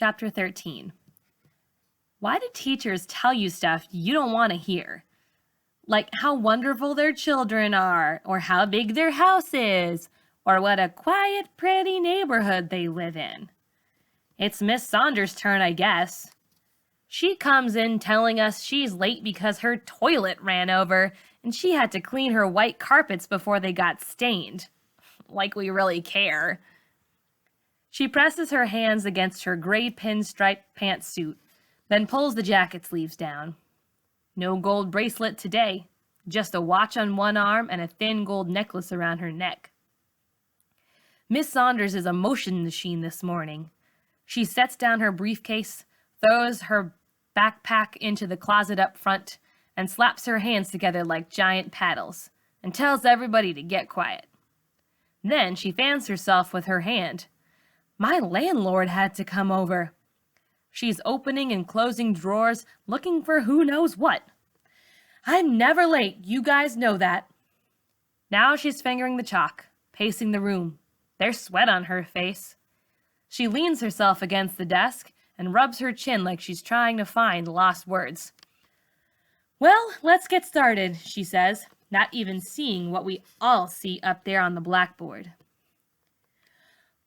Chapter 13. Why do teachers tell you stuff you don't want to hear? Like how wonderful their children are, or how big their house is, or what a quiet, pretty neighborhood they live in. It's Miss Saunders' turn, I guess. She comes in telling us she's late because her toilet ran over and she had to clean her white carpets before they got stained. Like we really care. She presses her hands against her gray pinstripe pantsuit, then pulls the jacket sleeves down. No gold bracelet today, just a watch on one arm and a thin gold necklace around her neck. Miss Saunders is a motion machine this morning. She sets down her briefcase, throws her backpack into the closet up front, and slaps her hands together like giant paddles, and tells everybody to get quiet. Then she fans herself with her hand. My landlord had to come over. She's opening and closing drawers, looking for who knows what. I'm never late, you guys know that. Now she's fingering the chalk, pacing the room. There's sweat on her face. She leans herself against the desk and rubs her chin like she's trying to find lost words. Well, let's get started, she says, not even seeing what we all see up there on the blackboard.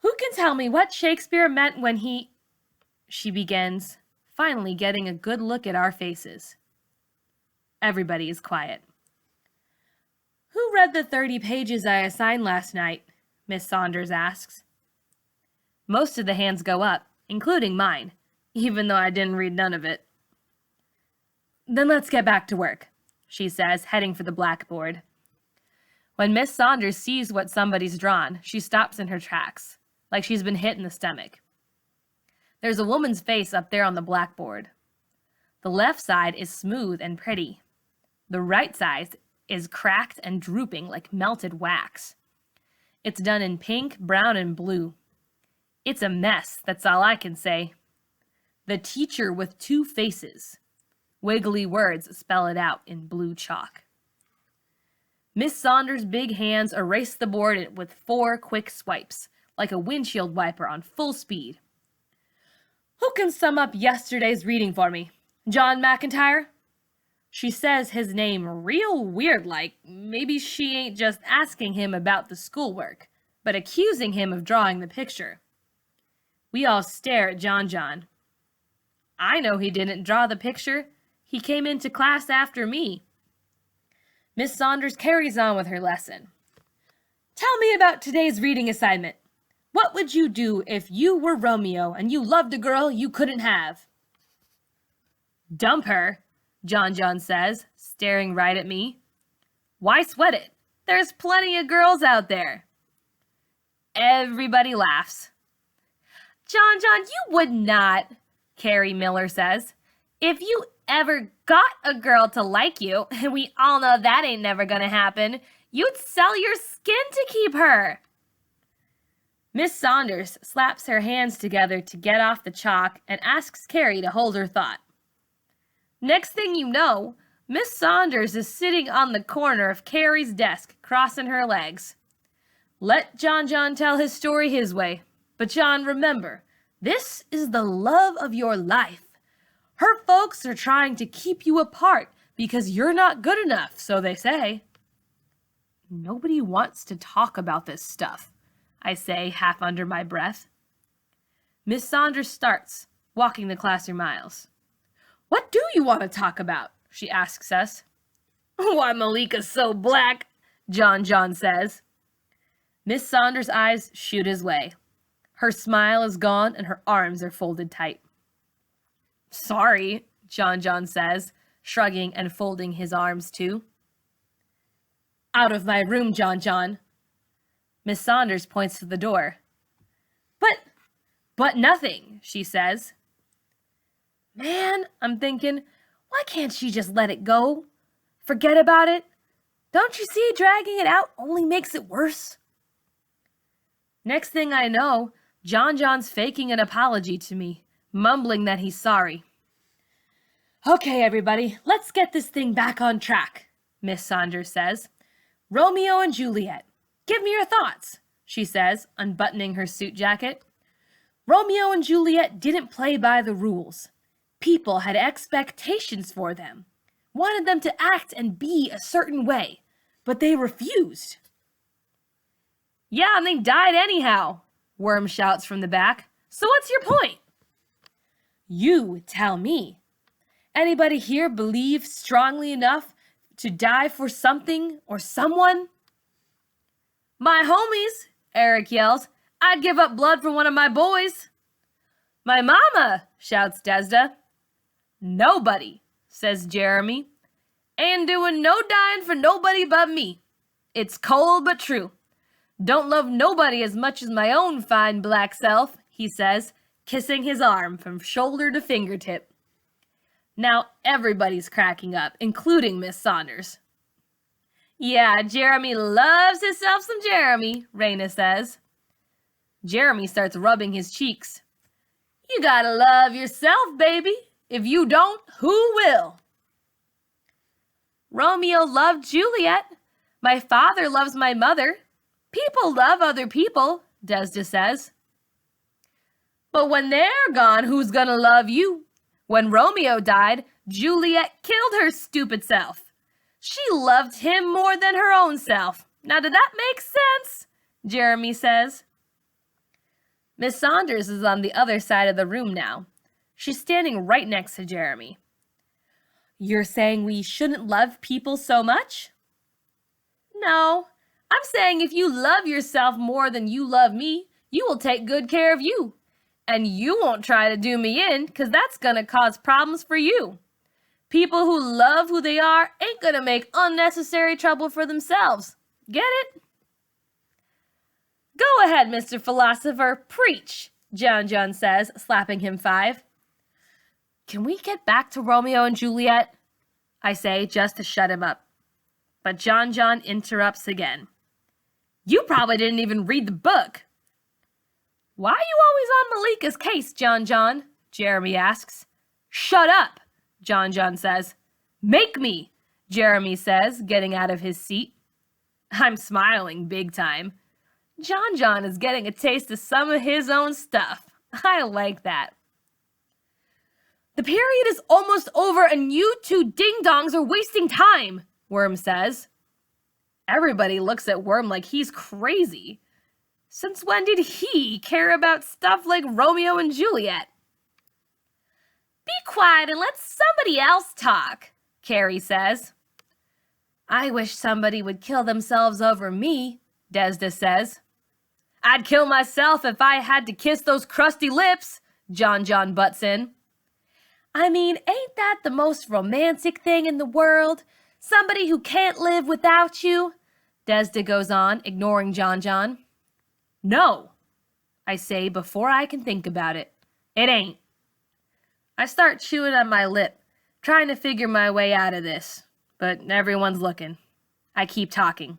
Who can tell me what Shakespeare meant when she begins, finally getting a good look at our faces. Everybody is quiet. Who read the 30 pages I assigned last night? Miss Saunders asks. Most of the hands go up, including mine, even though I didn't read none of it. Then let's get back to work, she says, heading for the blackboard. When Miss Saunders sees what somebody's drawn, she stops in her tracks, like she's been hit in the stomach. There's a woman's face up there on the blackboard. The left side is smooth and pretty. The right side is cracked and drooping like melted wax. It's done in pink, brown, and blue. It's a mess, that's all I can say. The teacher with two faces. Wiggly words spell it out in blue chalk. Miss Saunders' big hands erase the board with 4 quick swipes, like a windshield wiper on full speed. Who can sum up yesterday's reading for me? John McIntyre? She says his name real weird like maybe she ain't just asking him about the schoolwork, but accusing him of drawing the picture. We all stare at John. I know he didn't draw the picture. He came into class after me. Miss Saunders carries on with her lesson. Tell me about today's reading assignment. What would you do if you were Romeo and you loved a girl you couldn't have? Dump her, John says, staring right at me. Why sweat it? There's plenty of girls out there. Everybody laughs. John, you would not, Carrie Miller says. If you ever got a girl to like you, and we all know that ain't never gonna happen, you'd sell your skin to keep her. Miss Saunders slaps her hands together to get off the chalk and asks Carrie to hold her thought. Next thing you know, Miss Saunders is sitting on the corner of Carrie's desk, crossing her legs. Let John tell his story his way. But John, remember, this is the love of your life. Her folks are trying to keep you apart because you're not good enough, so they say. Nobody wants to talk about this stuff, I say, half under my breath. Miss Saunders starts, walking the classroom aisles. What do you want to talk about? She asks us. Why Malika's so black, John says. Miss Saunders' eyes shoot his way. Her smile is gone and her arms are folded tight. Sorry, John says, shrugging and folding his arms too. Out of my room, John. Miss Saunders points to the door. But nothing, she says. Man, I'm thinking, why can't she just let it go? Forget about it? Don't you see dragging it out only makes it worse? Next thing I know, John's faking an apology to me, mumbling that he's sorry. Okay, everybody, let's get this thing back on track, Miss Saunders says. Romeo and Juliet. Give me your thoughts, she says, unbuttoning her suit jacket. Romeo and Juliet didn't play by the rules. People had expectations for them, wanted them to act and be a certain way, but they refused. Yeah, and they died anyhow, Worm shouts from the back. So what's your point? You tell me. Anybody here believe strongly enough to die for something or someone? My homies, Eric yells. I'd give up blood for one of my boys. My mama, shouts Desda. Nobody, says Jeremy. Ain't doing no dying for nobody but me. It's cold but true. Don't love nobody as much as my own fine black self, he says, kissing his arm from shoulder to fingertip. Now everybody's cracking up, including Miss Saunders. Yeah, Jeremy loves himself some Jeremy, Raina says. Jeremy starts rubbing his cheeks. You gotta love yourself, baby. If you don't, who will? Romeo loved Juliet. My father loves my mother. People love other people, Desda says. But when they're gone, who's gonna love you? When Romeo died, Juliet killed her stupid self. She loved him more than her own self. Now, did that make sense? Jeremy says. Miss Saunders is on the other side of the room now. She's standing right next to Jeremy. You're saying we shouldn't love people so much? No, I'm saying if you love yourself more than you love me, you will take good care of you. And you won't try to do me in, because that's going to cause problems for you. People who love who they are ain't going to make unnecessary trouble for themselves. Get it? Go ahead, Mr. Philosopher, preach, John says, slapping him 5. Can we get back to Romeo and Juliet? I say, just to shut him up. But John interrupts again. You probably didn't even read the book. Why are you always on Malika's case, John? Jeremy asks. Shut up, John says. Make me, Jeremy says, getting out of his seat. I'm smiling big time. John is getting a taste of some of his own stuff. I like that. The period is almost over and you two ding-dongs are wasting time, Worm says. Everybody looks at Worm like he's crazy. Since when did he care about stuff like Romeo and Juliet? Be quiet and let somebody else talk, Carrie says. I wish somebody would kill themselves over me, Desda says. I'd kill myself if I had to kiss those crusty lips, John butts in. I mean, ain't that the most romantic thing in the world? Somebody who can't live without you? Desda goes on, ignoring John. No, I say before I can think about it. It ain't. I start chewing on my lip, trying to figure my way out of this, but everyone's looking. I keep talking.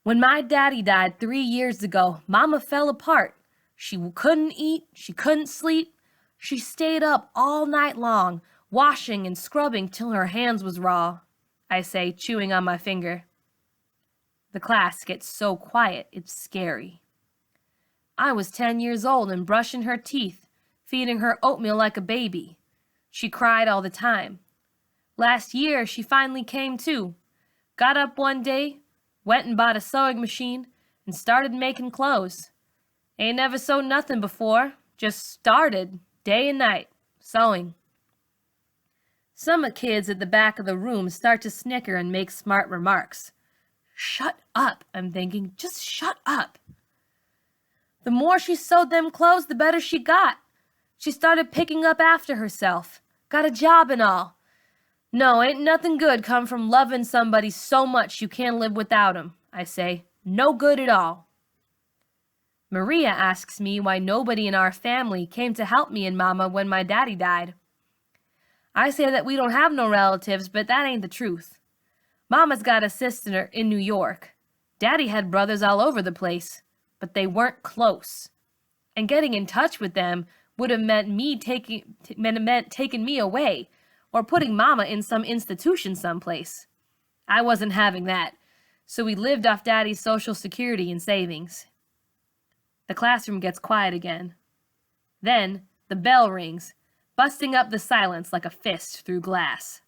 When my daddy died 3 years ago, Mama fell apart. She couldn't eat, she couldn't sleep. She stayed up all night long, washing and scrubbing till her hands was raw, I say, chewing on my finger. The class gets so quiet, it's scary. I was 10 years old and brushing her teeth, feeding her oatmeal like a baby. She cried all the time. Last year, she finally came to. Got up one day, went and bought a sewing machine, and started making clothes. Ain't never sewed nothing before, just started, day and night, sewing. Some kids at the back of the room start to snicker and make smart remarks. Shut up, I'm thinking, just shut up. The more she sewed them clothes, the better she got. She started picking up after herself, got a job and all. No, ain't nothing good come from loving somebody so much you can't live without 'em, I say. No good at all. Maria asks me why nobody in our family came to help me and Mama when my daddy died. I say that we don't have no relatives, but that ain't the truth. Mama's got a sister in New York. Daddy had brothers all over the place, but they weren't close. And getting in touch with them would have meant taking me away or putting Mama in some institution someplace. I wasn't having that, so we lived off Daddy's Social Security and savings. The classroom gets quiet again. Then the bell rings, busting up the silence like a fist through glass.